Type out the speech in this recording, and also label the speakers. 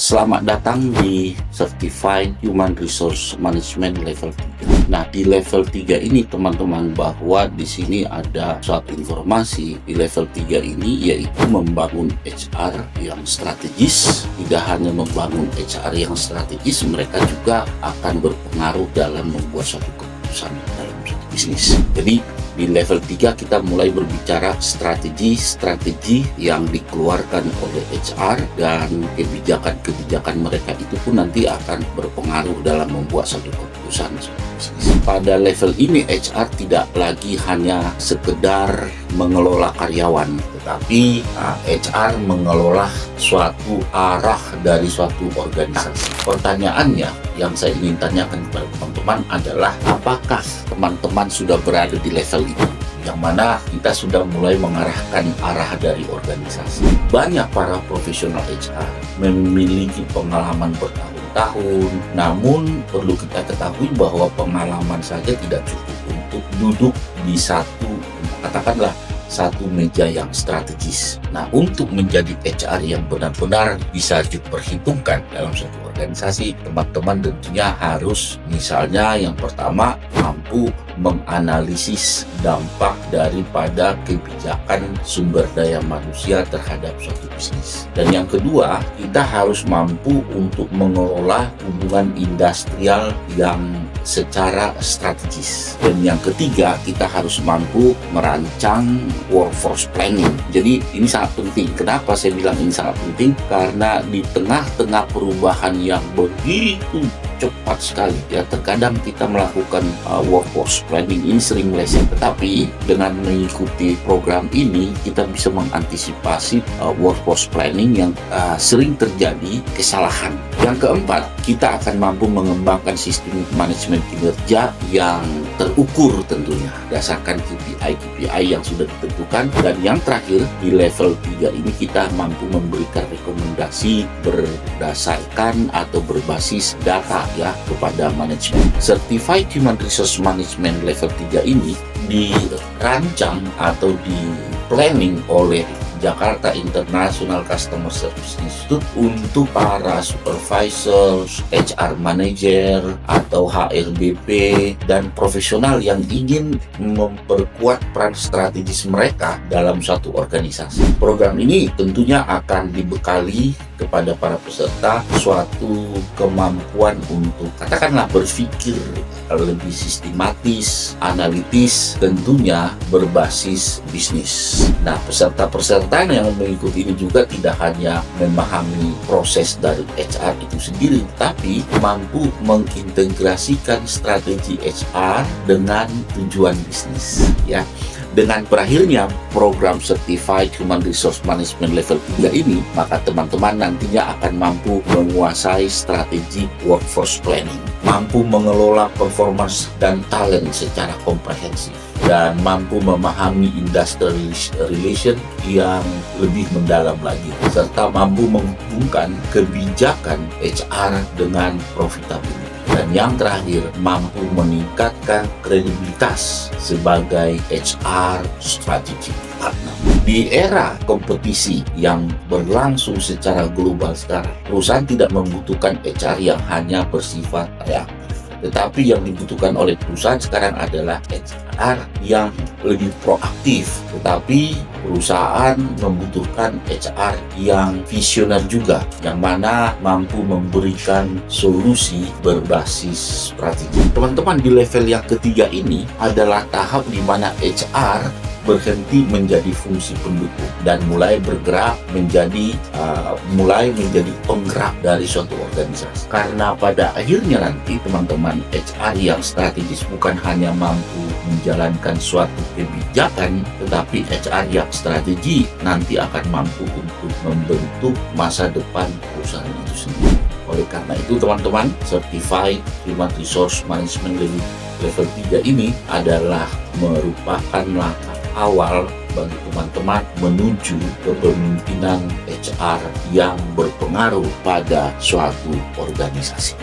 Speaker 1: Selamat datang di Certified Human Resource Management level 3. Nah, di level 3 ini teman-teman, bahwa di sini ada suatu informasi di level 3 ini, yaitu membangun HR yang strategis. Tidak hanya membangun HR yang strategis, mereka juga akan berpengaruh dalam membuat suatu keputusan dalam suatu bisnis. Jadi di level 3 kita mulai berbicara strategi yang dikeluarkan oleh HR, dan kebijakan-kebijakan mereka itu pun nanti akan berpengaruh dalam membuat satu keputusan. Pada level ini HR tidak lagi hanya sekedar mengelola karyawan, tetapi HR mengelola suatu arah dari suatu organisasi. Pertanyaannya yang saya ingin tanyakan kepada teman-teman adalah, apakah teman-teman sudah berada di level itu, yang mana kita sudah mulai mengarahkan arah dari organisasi? Banyak para profesional HR memiliki pengalaman bertahun-tahun, namun perlu kita ketahui bahwa pengalaman saja tidak cukup untuk duduk di katakanlah satu meja yang strategis. Nah, untuk menjadi HR yang benar-benar bisa diperhitungkan dalam suatu organisasi, teman-teman tentunya harus, misalnya yang pertama, mampu menganalisis dampak daripada kebijakan sumber daya manusia terhadap suatu bisnis. Dan yang kedua, kita harus mampu untuk mengelola hubungan industrial yang secara strategis. Dan yang ketiga, kita harus mampu merancang workforce planning. Jadi ini sangat penting. Kenapa saya bilang ini sangat penting? Karena di tengah-tengah perubahan yang begitu cepat sekali, ya, terkadang kita melakukan workforce planning ini sering meleset. Tetapi dengan mengikuti program ini, kita bisa mengantisipasi workforce planning yang sering terjadi kesalahan. Yang keempat, kita akan mampu mengembangkan sistem manajemen kinerja yang terukur tentunya, berdasarkan KPI yang sudah ditentukan. Dan yang terakhir, di level 3 ini kita mampu memberikan rekomendasi berdasarkan atau berbasis data, ya, kepada manajemen. Certified Human Resource Management level 3 ini dirancang atau di planning oleh Jakarta International Customer Service Institute untuk para supervisor, HR manager, atau HRBP, dan profesional yang ingin memperkuat peran strategis mereka dalam suatu organisasi. Program ini tentunya akan dibekali kepada para peserta suatu kemampuan untuk, katakanlah, berpikir lebih sistematis, analitis, tentunya berbasis bisnis. Nah, peserta-peserta yang mengikuti ini juga tidak hanya memahami proses dari HR itu sendiri, tapi mampu mengintegrasikan strategi HR dengan tujuan bisnis, ya. Dengan berakhirnya program Certified Human Resource Management level 3 ini, maka teman-teman nantinya akan mampu menguasai strategi workforce planning, mampu mengelola performance dan talent secara komprehensif, dan mampu memahami industrial relation yang lebih mendalam lagi, serta mampu menghubungkan kebijakan HR dengan profitability. Dan yang terakhir, mampu meningkatkan kredibilitas sebagai HR strategic partner. Di era kompetisi yang berlangsung secara global sekarang, perusahaan tidak membutuhkan HR yang hanya bersifat reaktif. Tetapi yang dibutuhkan oleh perusahaan sekarang adalah HR yang lebih proaktif. Tetapi perusahaan membutuhkan HR yang visioner juga, yang mana mampu memberikan solusi berbasis strategi. Teman-teman, di level yang ketiga ini adalah tahap di mana HR berhenti menjadi fungsi pendukung dan mulai bergerak menjadi penggerak dari suatu organisasi. Karena pada akhirnya nanti teman-teman, HR yang strategis bukan hanya mampu menjalankan suatu kebijakan, tetapi HR yang strategi nanti akan mampu untuk membentuk masa depan perusahaan itu sendiri. Oleh karena itu teman-teman, Certified Human Resource Management level 3 ini adalah merupakan langkah awal bagi teman-teman menuju kepemimpinan HR yang berpengaruh pada suatu organisasi.